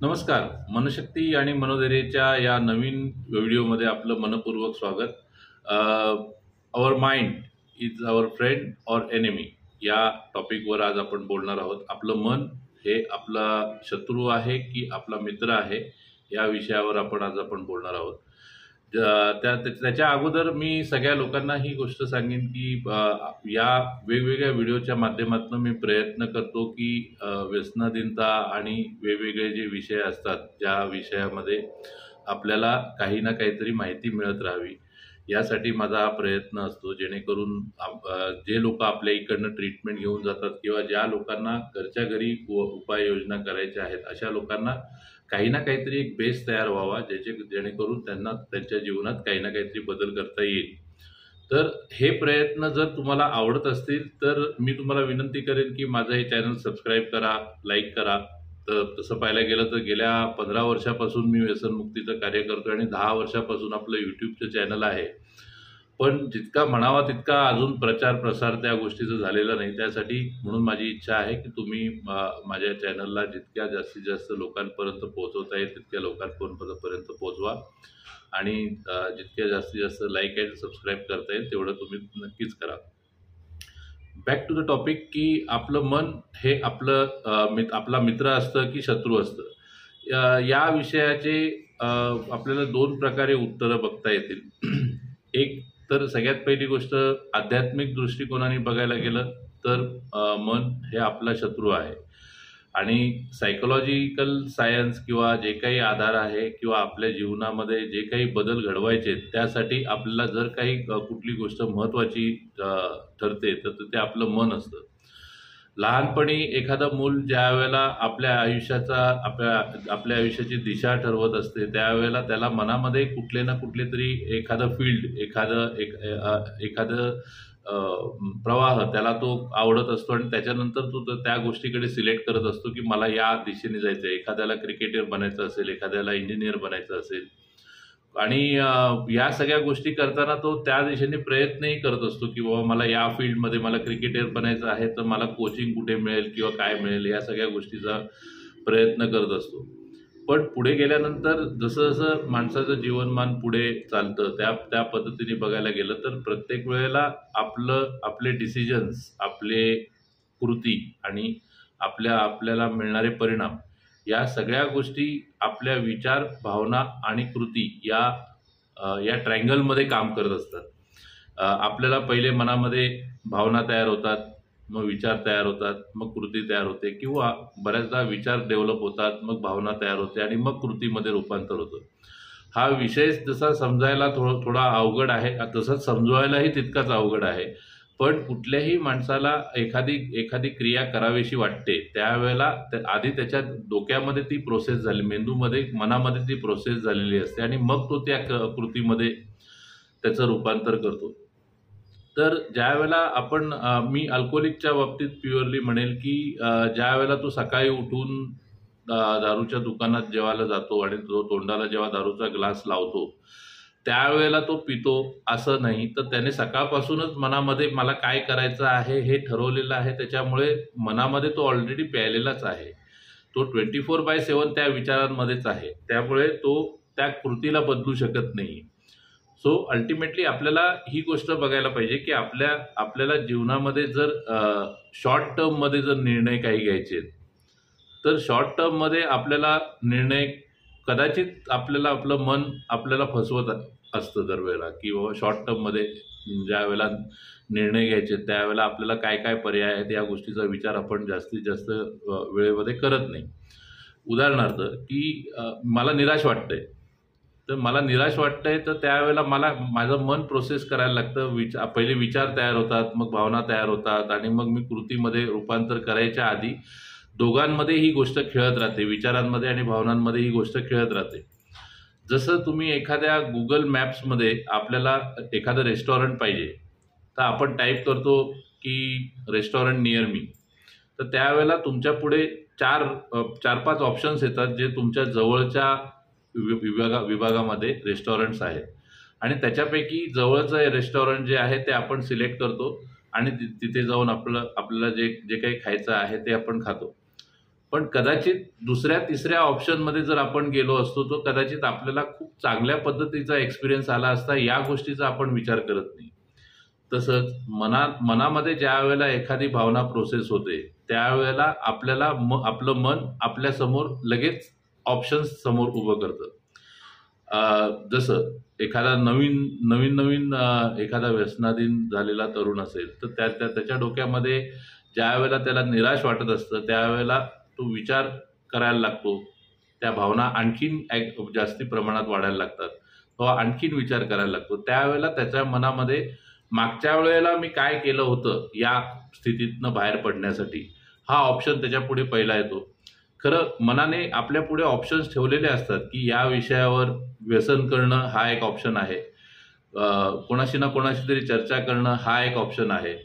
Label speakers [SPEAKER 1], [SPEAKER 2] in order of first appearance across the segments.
[SPEAKER 1] नमस्कार. मनशक्ती आणि मनोधैर्याच्या या नवीन व्हिडिओमध्ये आपलं मनपूर्वक स्वागत. Our mind is our friend or enemy या टॉपिकवर आज आपण बोलणार आहोत. आपलं मन हे आपला शत्रू आहे की आपला मित्र आहे, या विषयावर आपण बोलणार आहोत. त्याच्या अगोदर मी सगळ्या लोकांना ही गोष्ट सांगेन की या वेगवेगळ्या व्हिडिओच्या माध्यमातून मी प्रयत्न करतो की व्यसनाधीनता आणि वेगवेगळे जे विषय असतात, ज्या विषयामध्ये आपल्याला काही ना काहीतरी माहिती मिळत राहावी, यासाठी माझा हा प्रयत्न असतो. जेणेकरून जे लोक आपल्या इकडनं ट्रीटमेंट घेऊन जातात किंवा ज्या लोकांना घरच्या घरी उपाययोजना करायच्या आहेत, अशा लोकांना काही ना काहीतरी एक बेस तयार व्हावा, जेणेकरून त्यांना त्यांच्या जीवनात काही ना काहीतरी बदल करता येईल. तर हे प्रयत्न जर तुम्हाला आवडत असतील तर मी तुम्हाला विनंती करेन की माझं हे चॅनल सबस्क्राईब करा, लाईक करा. तर तसं पाहायला गेलं तर गेल्या 15 वर्षापासून मी व्यसनमुक्तीचं कार्य करतो आणि 10 वर्षापासून आपलं यूट्यूबचं चॅनल आहे. पण जितका म्हणावा तितका अजून प्रचार प्रसार त्या गोष्टीचा झालेला नाही. त्यासाठी म्हणून माझी इच्छा आहे की तुम्ही माझ्या चॅनलला जितक्या जास्तीत जास्त लोकांपर्यंत पोहोचवता येईल तितक्या लोकांपर्यंत पोहोचवा आणि जितक्या जास्तीत जास्त लाईक आणि सबस्क्राईब करता येईल तेवढं तुम्ही नक्कीच करा. बॅक टू द टॉपिक की आपलं मन हे आपला मित्र असतं की शत्रू असतं. या विषयाचे आपल्याला 2 प्रकारे उत्तरं बघता येतील. एक तर सगळ्यात पहिली गोष्ट आध्यात्मिक दृष्टिकोनाने बघायला गेलं तर मन हे आपला शत्रू आहे आणि सायकोलॉजिकल सायन्स किंवा जे काही आधार आहे किंवा आपल्या जीवनामध्ये जे काही बदल घडवायचे त्यासाठी आपल्याला जर काही कुठली गोष्ट महत्त्वाची ठरते तर ते आपलं मन असतं. लहानपणी एखादं मूल ज्या वेळेला आपल्या आपल्या आयुष्याची दिशा ठरवत असते, त्यावेळेला त्याला मनामध्ये कुठले ना कुठले तरी एखादं फील्ड, एखादं प्रवाह त्याला तो आवडत असतो आणि त्याच्यानंतर तो त्या गोष्टीकडे सिलेक्ट करत असतो की मला या दिशेने जायचं आहे. एखाद्याला क्रिकेटर बनायचं असेल, एखाद्याला इंजिनियर बनायचं असेल आणि या सगळ्या गोष्टी करताना तो त्या दिशेने प्रयत्नही करत असतो की बाबा मला या फील्डमध्ये मला क्रिकेटर बनायचं आहे, तर मला कोचिंग कुठे मिळेल किंवा काय मिळेल, या सगळ्या गोष्टीचा प्रयत्न करत असतो. पण पुढे गेल्यानंतर जसं जसं माणसाचं जीवनमान पुढे चालतं त्या पद्धतीने बघायला गेलं तर प्रत्येक वेळेला आपले डिसिजन्स, आपले कृती आणि आपल्याला मिळणारे परिणाम, या सगळ्या गोष्टी आपल्या विचार, भावना आणि कृती या ट्रायंगलमध्ये काम करत असतात. आपल्याला पहिले मनामध्ये भावना तयार होतात, मग विचार तयार होतात, मग कृती तयार होते किंवा बऱ्याचदा विचार डेव्हलप होतात, मग भावना तयार होते आणि मग कृतीमध्ये रूपांतर होतं. हा विषय जसा समजायला थोडा अवघड आहे, तसंच समजवायलाही तितकाच अवघड आहे. पण कुठल्याही माणसाला एखादी क्रिया करावीशी वाटते त्यावेळेला आधी त्याच्या डोक्यामध्ये ती प्रोसेस झाली, मेंदूमध्ये, मनामध्ये ती प्रोसेस झालेली असते आणि मग तो त्या कृतीमध्ये त्याचं रूपांतर करतो. तर ज्यावेळेला मी अल्कोहोलिकच्या बाबतीत प्युअरली म्हणेल की ज्यावेळेला तो सकाळी उठून दारूच्या दुकानात जेवायला जातो आणि तो तोंडाला जेव्हा दारूचा ग्लास लावतो त्यावेळेला तो पितो असं नाही, तर त्याने सकाळपासूनच मनामध्ये मला काय करायचं आहे हे ठरवलेलं आहे. त्याच्यामुळे मनामध्ये तो ऑलरेडी प्यायलेलाच आहे. तो 24/7 त्या विचारांमध्येच आहे. त्यामुळे तो त्या कृतीला बदलू शकत नाही. सो अल्टिमेटली आपल्याला ही गोष्ट बघायला पाहिजे की आपल्याला जीवनामध्ये जर शॉर्ट टर्ममध्ये जर निर्णय काही घ्यायचे तर शॉर्ट टर्ममध्ये आपल्याला निर्णय कदाचित आपलं मन आपल्याला फसवत असतं दरवेळेला की बाबा शॉर्ट टर्ममध्ये ज्या वेळेला निर्णय घ्यायचे त्यावेळेला आपल्याला काय काय पर्याय आहेत या गोष्टीचा विचार आपण जास्तीत जास्त वेळेमध्ये करत नाही. उदाहरणार्थ की मला निराश वाटतंय, तर मला निराश वाटतंय तर त्यावेळेला माझं मन प्रोसेस करायला लागतं. पहिले विचार तयार होतात, मग भावना तयार होतात आणि मग मी कृतीमध्ये रूपांतर करायच्या आधी दोघांमध्ये ही गोष्ट खेळत राहते, विचारांमध्ये आणि भावनांमध्ये ही गोष्ट खेळत राहते. जसं तुम्ही एखाद्या गुगल मॅप्समध्ये आपल्याला एखादं रेस्टॉरंट पाहिजे तर आपण टाईप करतो की रेस्टॉरंट नियर मी, तर त्यावेळेला तुमच्या पुढे 4-5 ऑप्शन्स येतात जे तुमच्या जवळच्या विभागामध्ये रेस्टॉरंट्स आहेत आणि त्याच्यापैकी जवळचं रेस्टॉरंट जे आहे ते आपण सिलेक्ट करतो आणि तिथे जाऊन आपल्याला जे काही खायचं आहे ते आपण खातो. पण कदाचित दुसऱ्या तिसऱ्या ऑप्शनमध्ये जर आपण गेलो असतो तो कदाचित आपल्याला खूप चांगल्या पद्धतीचा एक्सपिरियन्स आला असता, या गोष्टीचा आपण विचार करत नाही. तसंच मनामध्ये ज्या वेळेला एखादी भावना प्रोसेस होते त्यावेळेला आपल्याला आपलं मन आपल्यासमोर लगेच ऑप्शन्स समोर उभं करतं. जसं एखादा नवीन एखादा व्यसनाधीन झालेला तरुण असेल तर त्याच्या डोक्यामध्ये ज्या वेळेला त्याला निराश वाटत असतं त्यावेळेला तो विचार करायला लागतो. त्या भावना आणखीन जास्ती प्रमाणात वाढायला लागतात. तो आणखीन विचार करायला लागतो. त्यावेळेला त्याच्या मनामध्ये मागच्या वेळेला मी काय केलं होतं या स्थितीतनं बाहेर पडण्यासाठी हा ऑप्शन त्याच्या पुढे पहिला येतो. खरं मनाने आपल्या पुढे ऑप्शन्स ठेवलेले असतात की या विषयावर व्यसन करणं हा एक ऑप्शन आहे, कोणाशी ना कोणाशी तरी चर्चा करणं हा एक ऑप्शन आहे,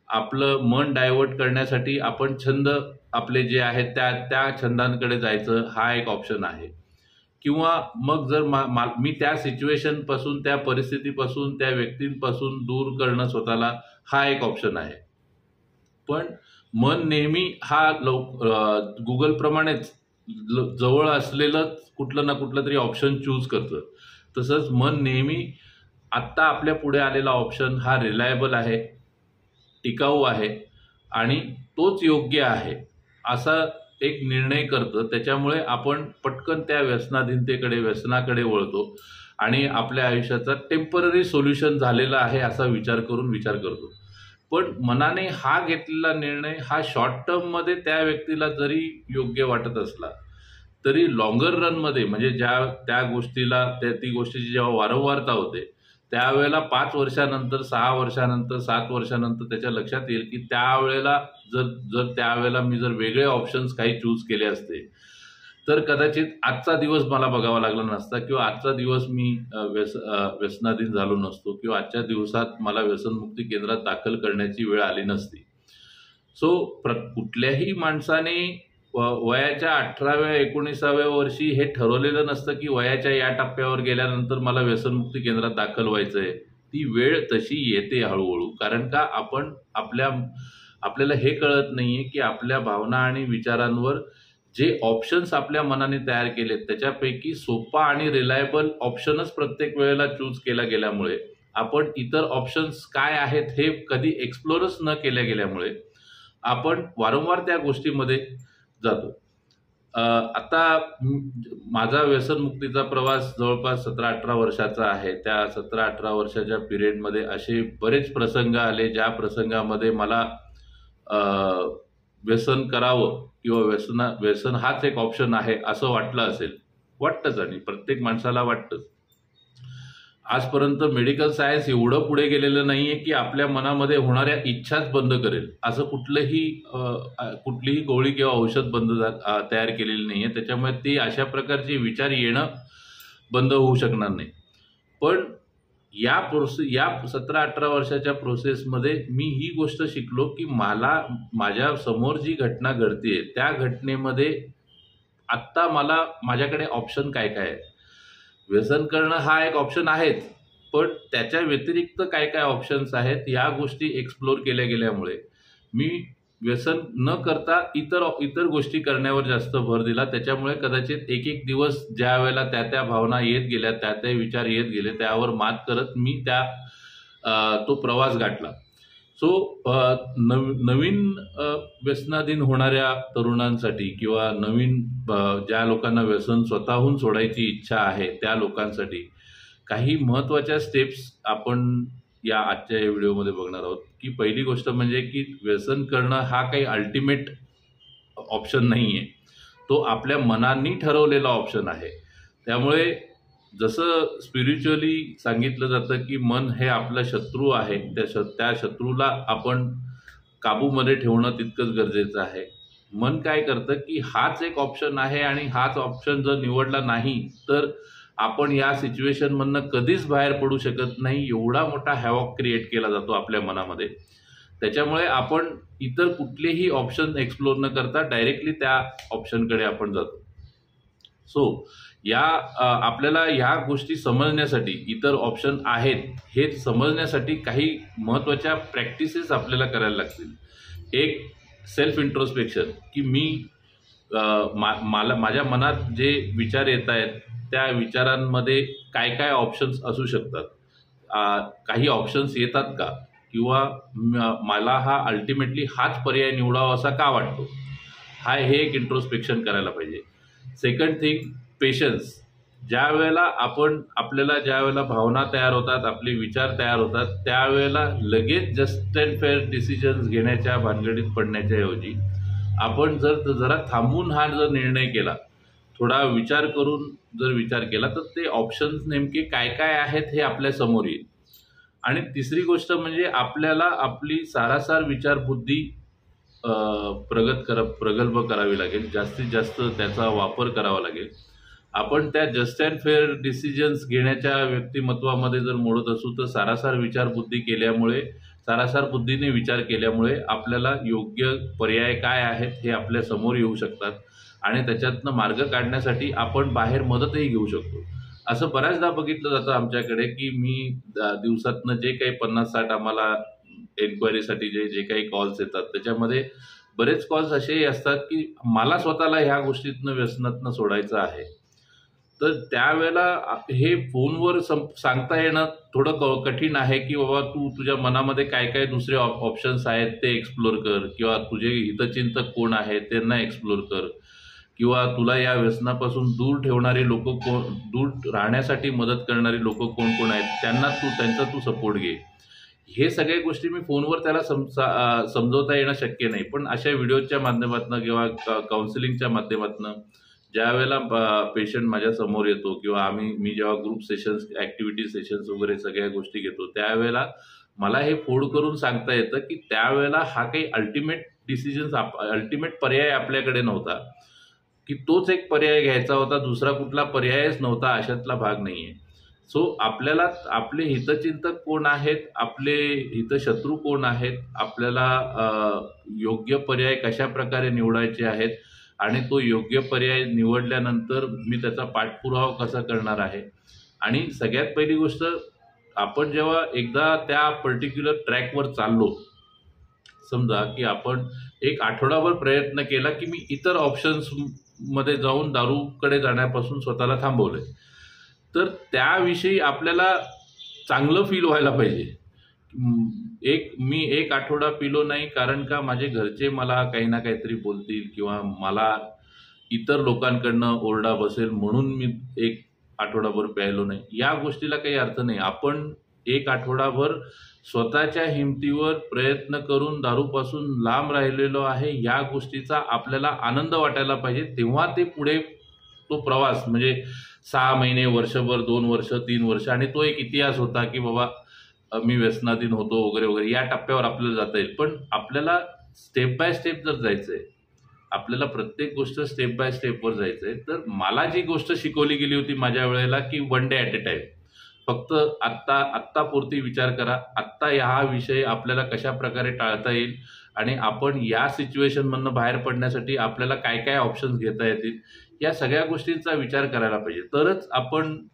[SPEAKER 1] आपलं मन डायव्हर्ट करण्यासाठी आपण छंद आपले जे आहेत त्या छंदांकडे जायचं हा एक ऑप्शन आहे. किंवा मग जर मी त्या सिच्युएशनपासून, त्या परिस्थितीपासून, त्या व्यक्तींपासून दूर करणं स्वतःला हा एक ऑप्शन आहे. पण मन नेहमी हा गुगलप्रमाणेच जवळ असलेलं कुठलं ना कुठलं तरी ऑप्शन चूज करतं. तसंच मन नेहमी आत्ता आपल्या पुढे आलेला ऑप्शन हा रिलायबल आहे, टिकाऊ आहे आणि तोच योग्य आहे असा एक निर्णय करतं. त्याच्यामुळे आपण पटकन त्या व्यसनाकडे वळतो आणि आपल्या आयुष्याचा टेम्पररी सोल्युशन झालेला आहे असा विचार करतो. पण मनाने हा घेतलेला निर्णय हा शॉर्ट टर्ममध्ये त्या व्यक्तीला जरी योग्य वाटत असला तरी लॉंगर रनमध्ये म्हणजे त्या गोष्टीची जेव्हा वारंवारता होते त्यावेळेला 5 वर्षानंतर, 6 वर्षानंतर, 7 वर्षानंतर त्याच्या लक्षात येईल की त्यावेळेला त्यावेळेला मी जर वेगळे ऑप्शन्स काही चूज केले असते तर कदाचित आजचा दिवस मला बघावा लागला नसता किंवा आजचा दिवस मी व्यसनाधीन झालो नसतो किंवा आजच्या दिवसात मला व्यसनमुक्ती केंद्रात दाखल करण्याची वेळ आली नसती. सो कुठल्याही माणसाने वयाच्या 18व्या 19व्या वर्षी हे ठरवलेलं नसतं की वयाच्या या टप्प्यावर गेल्यानंतर मला व्यसनमुक्ती केंद्रात दाखल व्हायचंय. ती वेळ तशी येते हळूहळू. कारण का आपल्याला हे कळत नाहीये की आपल्या भावना आणि विचारांवर जे ऑप्शन्स आपल्या मनाने तयार केलेत त्याच्यापैकी सोपा आणि रिलायबल ऑप्शनच प्रत्येक वेळेला चूज केला गेल्यामुळे आपण इतर ऑप्शन्स काय आहेत हे कधी एक्सप्लोरच न केल्या गेल्यामुळे आपण वारंवार त्या गोष्टीमध्ये जातो. आता माझा व्यसनमुक्तीचा प्रवास जवळपास 17-18 वर्षाचा आहे. त्या 17-18 वर्षाच्या पिरियडमध्ये असे बरेच प्रसंग आले ज्या प्रसंगामध्ये मला व्यसन करावं किंवा व्यसन हाच एक ऑप्शन आहे असं वाटतंच आणि प्रत्येक माणसाला वाटतंच. आजपर्यंत मेडिकल सायन्स एवढं पुढे गेलेलं नाहीये की आपल्या मनामध्ये होणाऱ्या इच्छाच बंद करेल असं कुठलीही गोळी किंवा औषध तयार केलेली नाहीये. त्याच्यामुळे ती अशा प्रकारचे विचार येणं बंद होऊ शकणार नाही. पण या 17-18 वर्षाच्या प्रोसेसमध्ये मी ही गोष्ट शिकलो की माझ्या समोर जी घटना घडतेय त्या घटनेमध्ये आत्ता माझ्याकडे ऑप्शन काय आहे. व्यसन करणं हा एक ऑप्शन आहेच, पण त्याच्या व्यतिरिक्त काय ऑप्शन्स आहेत या गोष्टी एक्सप्लोर केल्या गेल्यामुळे मी व्यसन न करता इतर गोष्टी करण्यावर जास्त भर दिला. त्याच्यामुळे कदाचित एक दिवस ज्या वेळेला त्या भावना येत गेल्या, त्या विचार येत गेले, त्यावर मात करत मी तो प्रवास गाठला. सो नवीन व्यसनाधीन होणाऱ्या तरुणांसाठी किंवा नवीन ज्या लोकांना व्यसन स्वतःहून सोडायची इच्छा आहे त्या लोकांसाठी काही महत्त्वाच्या स्टेप्स आपण या आजच्या व्हिडिओमध्ये बघणार आहोत. की पहिली गोष्ट म्हणजे की व्यसन करणं हा काही अल्टिमेट ऑप्शन नाही आहे, तो आपल्या मनाने ठरवलेला ऑप्शन आहे. त्यामुळे जसं स्पिरिच्युअली सांगितलं जातं की मन हे आपला शत्रू आहे, त्या शत्रूला आपण काबूमध्ये ठेवणं तितकंच गरजेचं आहे. मन काय करतं की हाच एक ऑप्शन आहे आणि हाच ऑप्शन जर निवडला नाही तर आपण या सिच्युएशनमधनं कधीच बाहेर पडू शकत नाही. एवढा मोठा हॅवॉक क्रिएट केला जातो आपल्या मनामध्ये. त्याच्यामुळे आपण इतर कुठलेही ऑप्शन एक्सप्लोर न करता डायरेक्टली त्या ऑप्शनकडे आपण जातो. सो आपल्याला ह्या गोष्टी समजण्यासाठी इतर ऑप्शन आहेत हे समजण्यासाठी काही महत्त्वाच्या प्रॅक्टिसेस आपल्याला करायला लागतील. एक सेल्फ इंट्रोस्पेक्शन की मी माझ्या मनात जे विचार येत आहेत त्या विचारांमध्ये काय काय ऑप्शन्स असू शकतात, काही ऑप्शन्स येतात का, किंवा मला हा अल्टिमेटली हाच पर्याय निवडावा असा का वाटतो, हे एक इंट्रोस्पेक्शन करायला पाहिजे. Second thing, patience. ज्या वेळेला आपल्याला ज्या वेळेला भावना तयार होतात, आपले विचार तयार होतात, त्यावेळेला लगेच जस्ट अँड फेअर डिसिजन्स घेण्याच्या भानगडीत पडण्याच्या ऐवजी आपण जरा थांबून जर निर्णय केला, थोडा विचार करून जर विचार केला, तर ते ऑप्शन्स नेमके काय काय आहेत हे आपल्या समोर येईल. आणि तिसरी गोष्ट म्हणजे आपल्याला आपली सारासार विचारबुद्धी प्रगल्भ करावी लागेल, जास्तीत जास्त त्याचा वापर करावा लागेल. आपण त्या जस्ट अँड फेअर डिसिजन्स घेण्याच्या व्यक्तिमत्वामध्ये जर मोडत असू, तर सारासार बुद्धीने विचार केल्यामुळे आपल्याला योग्य पर्याय काय आहेत हे आपल्या समोर येऊ शकतात आणि त्याच्यातनं मार्ग काढण्यासाठी आपण बाहेर मदतही घेऊ शकतो. असं बऱ्याचदा बघितलं जातं आमच्याकडे, की मी दिवसातनं जे काही 50-60 आम्हाला एन्क्वायरीसाठी जे काही कॉल्स येतात, त्याच्यामध्ये बरेच कॉल्स असेही असतात की मला स्वतःला ह्या गोष्टीतनं व्यसनातनं सोडायचं आहे. तर त्यावेळेला हे फोनवर सांगता येणं थोडं कठीण आहे, की बाबा तू तुझ्या मनामध्ये काय काय दुसरे ऑप्शन्स आहेत ते एक्सप्लोर कर, किंवा तुझे हितचिंतक कोण आहेत त्यांना एक्सप्लोर कर, किंवा तुला या व्यसनापासून दूर ठेवणारी लोक दूर राहण्यासाठी मदत करणारी लोक कोण कोण आहेत त्यांचा तू सपोर्ट घे. हे सगळ्या गोष्टी मी फोनवर त्याला समजवता येणं शक्य नाही. पण अशा व्हिडिओच्या माध्यमातून किंवा काउन्सिलिंगच्या माध्यमातून ज्या वेळेला पेशंट माझ्या समोर येतो, किंवा मी जेव्हा ग्रुप सेशन्स, ॲक्टिव्हिटी सेशन्स वगैरे सगळ्या गोष्टी घेतो, त्यावेळेला मला हे फोड करून सांगता येतं की त्यावेळेला हा काही अल्टिमेट पर्याय आपल्याकडे नव्हता, की तोच एक पर्याय घ्यायचा होता, दुसरा कुठला पर्यायच नव्हता, अशातला भाग नाही आहे. सो आपल्याला आपले हितचिंतक कोण आहेत, आपले हितशत्रू कोण आहेत, आपल्याला योग्य पर्याय कशा प्रकारे निवडायचे आहेत, आणि तो योग्य पर्याय निवडल्यानंतर मी त्याचा पाठपुरावा कसा करणार आहे. आणि सगळ्यात पहिली गोष्ट, आपण जेव्हा एकदा त्या पर्टिक्युलर ट्रॅकवर चाललो, समजा की आपण एक आठवडाभर प्रयत्न केला की मी इतर ऑप्शन्समध्ये जाऊन दारूकडे जाण्यापासून स्वतःला थांबवलंय, तर त्याविषयी आपल्याला चांगलं फील व्हायला पाहिजे. मी एक आठवडा पिलो नाही कारण का माझे घरचे मला काही ना काहीतरी बोलतील, किंवा मला इतर लोकांकडनं ओरडा बसेल म्हणून मी एक आठवडाभर प्यायलो नाही, या गोष्टीला काही अर्थ नाही. आपण एक आठवडाभर स्वतःच्या हिमतीवर प्रयत्न करून दारूपासून लांब राहिलेलो आहे, या गोष्टीचा आपल्याला आनंद वाटायला पाहिजे. तेव्हा ते पुढे तो प्रवास, म्हणजे 6 महिने, वर्षभर, 2 वर्ष, 3 वर्ष, आणि तो एक इतिहास होता की बाबा मी व्यसनाधीन होतो वगैरे वगैरे, या टप्प्यावर आपल्याला जाता येईल. पण आपल्याला स्टेप बाय स्टेप जर जायचंय, आपल्याला प्रत्येक गोष्ट स्टेप बाय स्टेपवर जायचंय, तर मला जी गोष्ट शिकवली गेली होती माझ्या वेळेला, की 1 डे ॲट अ टाइम, फक्त आत्तापुरती विचार करा, आत्ता हा विषय आपल्याला कशा प्रकारे टाळता येईल, आणि आपण या सिच्युएशनमधनं बाहेर पडण्यासाठी आपल्याला काय काय ऑप्शन्स घेता येतील, या सगळ्या गोष्टींचा विचार करायला पाहिजे. तरच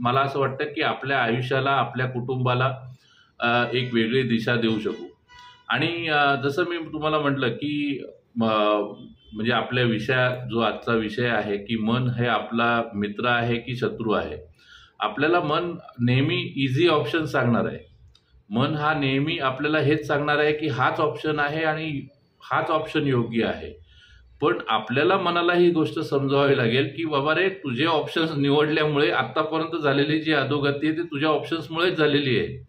[SPEAKER 1] मला असं वाटतं की आपल्या आयुष्याला, आपल्या कुटुंबाला एक वेगळी दिशा देऊ शकू. आणि जसं मी तुम्हाला म्हटलं की म्हणजे आपल्या जो आजचा विषय आहे की मन हे आपला मित्र आहे की शत्रू आहे, आपल्याला मन नेहमी इझी ऑप्शन सांगणार आहे. मन हा नेहमी आपल्याला हेच सांगणार आहे की हाच ऑप्शन आहे आणि हाच ऑप्शन योग्य आहे. पण आपल्याला मनाला ही गोष्ट समजावी लागेल की बाबा रे, तुझे ऑप्शन्स निवडल्यामुळे आतापर्यंत झालेली जी अधोगती आहे ती तुझ्या ऑप्शन्समुळेच झालेली आहे.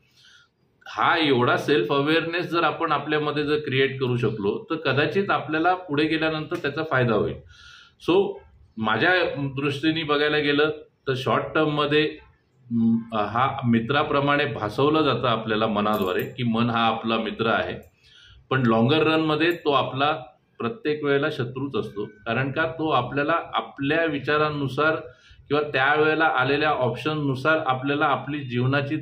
[SPEAKER 1] हा एवढा सेल्फ अवेअरनेस जर आपण आपल्यामध्ये जर क्रिएट करू शकलो, तर कदाचित आपल्याला पुढे गेल्यानंतर त्याचा फायदा होईल. सो माझ्या दृष्टीने बघायला गेलं तर शॉर्ट टर्ममध्ये हा मित्राप्रमाणे भासवलं जातं आपल्याला मनाद्वारे की मन हा आपला मित्र आहे, पण लॉंगर रनमध्ये तो आपला प्रत्येक वेळेला शत्रूच असतो. कारण का, तो आपल्याला आपल्या विचारांनुसार किंवा त्यावेळेला आलेल्या ऑप्शननुसार आपल्याला आपली जीवनाची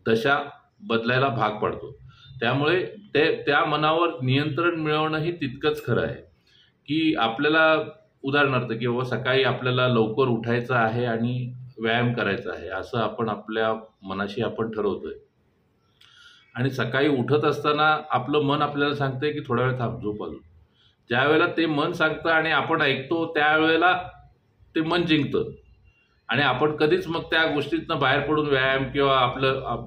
[SPEAKER 1] दशा बदलायला भाग पडतो. त्यामुळे त्या मनावर नियंत्रण मिळवणंही तितकंच खरं आहे. की आपल्याला उदाहरणार्थ की बाबा सकाळी आपल्याला लवकर उठायचं आहे आणि व्यायाम करायचा आहे, असं आपण आपल्या मनाशी आपण ठरवतोय, आणि सकाळी उठत असताना आपलं मन आपल्याला सांगतंय की थोडा वेळ थांब, झोप अजून. ज्या वेळेला ते मन सांगतं आणि आपण ऐकतो त्यावेळेला ते मन जिंकतं आणि आपण कधीच मग त्या गोष्टीतनं बाहेर पडून व्यायाम किंवा आपलं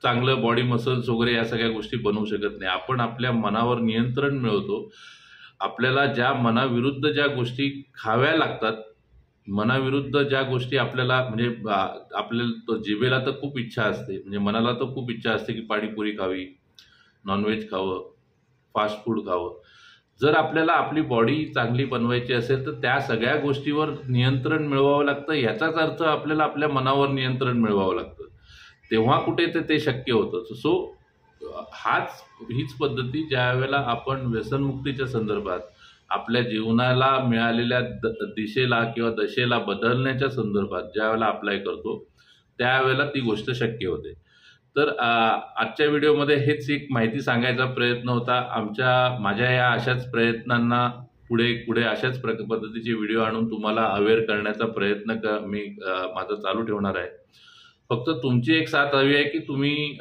[SPEAKER 1] चांगलं बॉडी मसल्स वगैरे या सगळ्या गोष्टी बनवू शकत नाही. आपण आपल्या मनावर नियंत्रण मिळवतो. आपल्याला ज्या मनाविरुद्ध ज्या गोष्टी खाव्या लागतात, मनाविरुद्ध ज्या गोष्टी आपल्याला म्हणजे आपल्याला जिभेला तर खूप इच्छा असते, म्हणजे मनाला तर खूप इच्छा असते की पाणीपुरी खावी, नॉनव्हेज खावं, फास्ट फूड खावं. जर आपल्याला आपली बॉडी चांगली बनवायची असेल तर त्या सगळ्या गोष्टीवर नियंत्रण मिळवावं लागतं. याचाच अर्थ आपल्याला आपल्या मनावर नियंत्रण मिळवावं लागतं. तेव्हा कुठे ते शक्य होतं. सो हीच पद्धती ज्या वेळेला आपण व्यसनमुक्तीच्या संदर्भात आपल्या जीवनाला मिळालेल्या दिशेला किंवा दशेला बदलण्याच्या संदर्भात ज्या वेळेला अप्लाय करतो त्यावेळेला ती गोष्ट शक्य होते. तर आजच्या व्हिडिओमध्ये हेच एक माहिती सांगायचा प्रयत्न होता. माझ्या या अशाच प्रयत्नांना पुढे अशाच पद्धतीचे व्हिडिओ आणून तुम्हाला अवेअर करण्याचा प्रयत्न मी माझा चालू ठेवणार आहे. फक्त तुमची एक साथ हवी आहे की तुम्ही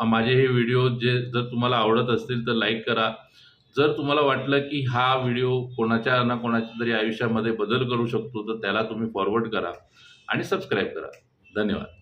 [SPEAKER 1] माझे हे व्हिडिओ जर तुम्हाला आवडत असतील तर लाईक करा. जर तुम्हाला वाटलं की हा व्हिडिओ कोणाच्या ना कोणाच्या तरी आयुष्यामध्ये बदल करू शकतो तर त्याला तुम्ही फॉरवर्ड करा आणि सबस्क्राईब करा. धन्यवाद.